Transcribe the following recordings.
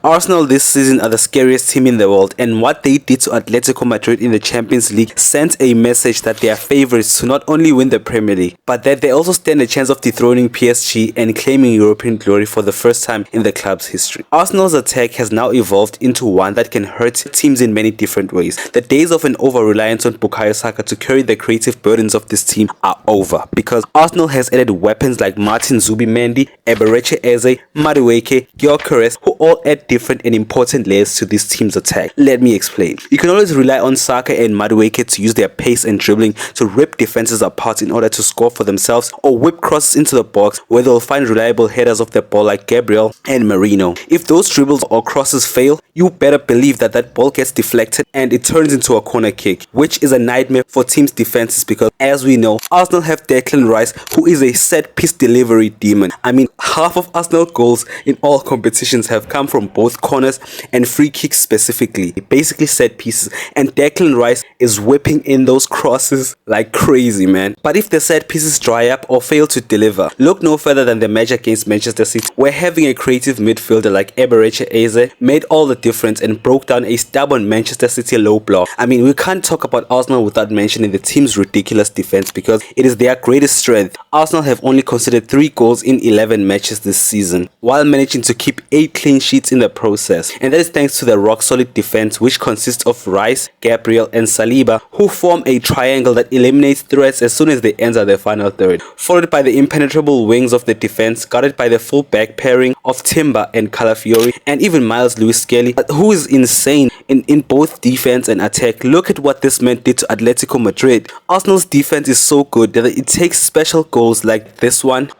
Arsenal this season are the scariest team in the world, and what they did to Atletico Madrid in the Champions League sent a message that they are favourites to not only win the Premier League, but that they also stand a chance of dethroning PSG and claiming European glory for the first time in the club's history. Arsenal's attack has now evolved into one that can hurt teams in many different ways. The days of an over-reliance on Bukayo Saka to carry the creative burdens of this team are over, because Arsenal has added weapons like Martin Zubimendi, Eberechi Eze, Madueke, Gyökeres, who all add different and important layers to this team's attack. Let me explain. You can always rely on Saka and Madueke to use their pace and dribbling to rip defenses apart in order to score for themselves, or whip crosses into the box where they'll find reliable headers of the ball like Gabriel and Merino. If those dribbles or crosses fail, you better believe that that ball gets deflected and it turns into a corner kick, which is a nightmare for teams' defenses because, as we know, Arsenal have Declan Rice, who is a set-piece delivery demon. I mean, half of Arsenal goals in all competitions have come from both corners and free kicks specifically, basically set pieces, and Declan Rice is whipping in those crosses like crazy, man. But if the set pieces dry up or fail to deliver, look no further than the match against Manchester City, where having a creative midfielder like Eberechi Eze made all the difference and broke down a stubborn Manchester City low block. I mean, we can't talk about Arsenal without mentioning the team's ridiculous defense because it is their greatest strength. Arsenal have only conceded 3 goals in 11 matches this season, while managing to keep 8 clean sheets in the process, and that is thanks to the rock-solid defense, which consists of Rice, Gabriel and Saliba, who form a triangle that eliminates threats as soon as they enter the final third, followed by the impenetrable wings of the defense, guarded by the full-back pairing of Timber and Calafiori, and even Miles Lewis-Skelly, who is insane in both defense and attack. Look at what this man did to Atletico Madrid. Arsenal's defense is so good that it takes special goals like this one,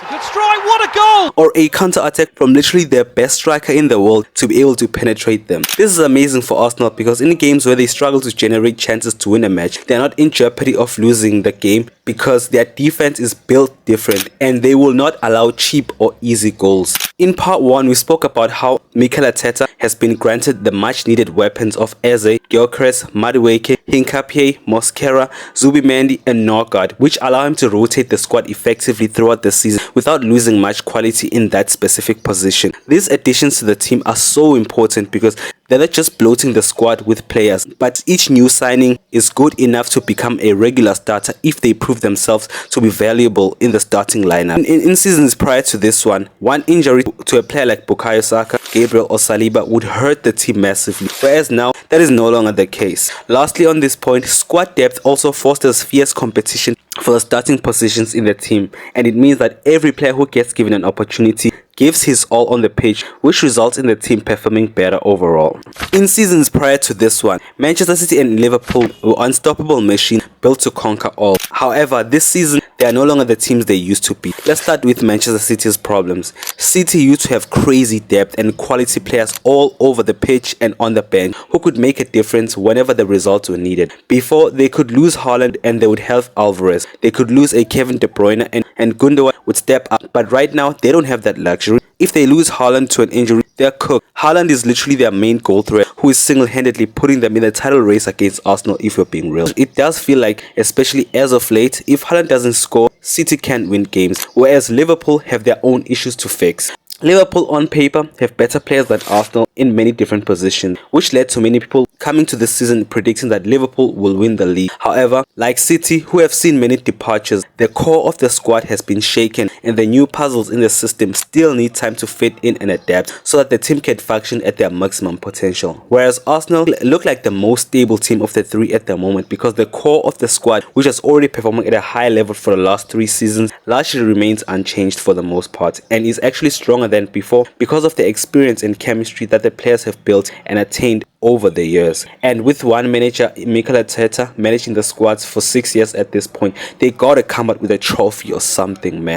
good strike, what a goal! Or a counter-attack from literally their best striker in the world to be able to penetrate them. This is amazing for Arsenal because in games where they struggle to generate chances to win a match, they are not in jeopardy of losing the game because their defense is built different and they will not allow cheap or easy goals. In part 1, we spoke about how Mikel Arteta has been granted the much-needed weapons of Eze, Gyökeres, Madueke, Hincapié, Mosquera, Zubimendi and Norgard, which allow him to rotate the squad effectively throughout the season without losing much quality in that specific position. These additions to the team are so important because they're not just bloating the squad with players, but each new signing is good enough to become a regular starter if they prove themselves to be valuable in the starting lineup. In seasons prior to this one injury to a player like Bukayo Saka, Gabriel or Saliba would hurt the team massively, whereas now that is no longer the case. Lastly on this point, squad depth also fosters fierce competition for the starting positions in the team, and it means that every player who gets given an opportunity gives his all on the pitch, which results in the team performing better overall. In seasons prior to this one, Manchester City and Liverpool were unstoppable machines built to conquer all. However, this season, they are no longer the teams they used to be. Let's start with Manchester City's problems. City used to have crazy depth and quality players all over the pitch and on the bench who could make a difference whenever the results were needed. Before, they could lose Haaland and they would have Alvarez. They could lose a Kevin De Bruyne and Gundogan would step up, but right now, they don't have that luxury. If they lose Haaland to an injury, they're cooked. Haaland is literally their main goal threat, who is single-handedly putting them in the title race against Arsenal if we're being real. It does feel like, especially as of late, if Haaland doesn't score, City can't win games, whereas Liverpool have their own issues to fix. Liverpool on paper have better players than Arsenal in many different positions, which led to many people coming to this season predicting that Liverpool will win the league. However, like City, who have seen many departures, the core of the squad has been shaken and the new puzzles in the system still need time to fit in and adapt so that the team can function at their maximum potential. Whereas Arsenal look like the most stable team of the 3 at the moment because the core of the squad, which has already performed at a high level for the last 3 seasons, largely remains unchanged for the most part and is actually stronger than before because of the experience and chemistry that the players have built and attained over the years. And with one manager, Mikel Arteta, managing the squads for 6 years at this point, they gotta come up with a trophy or something, man.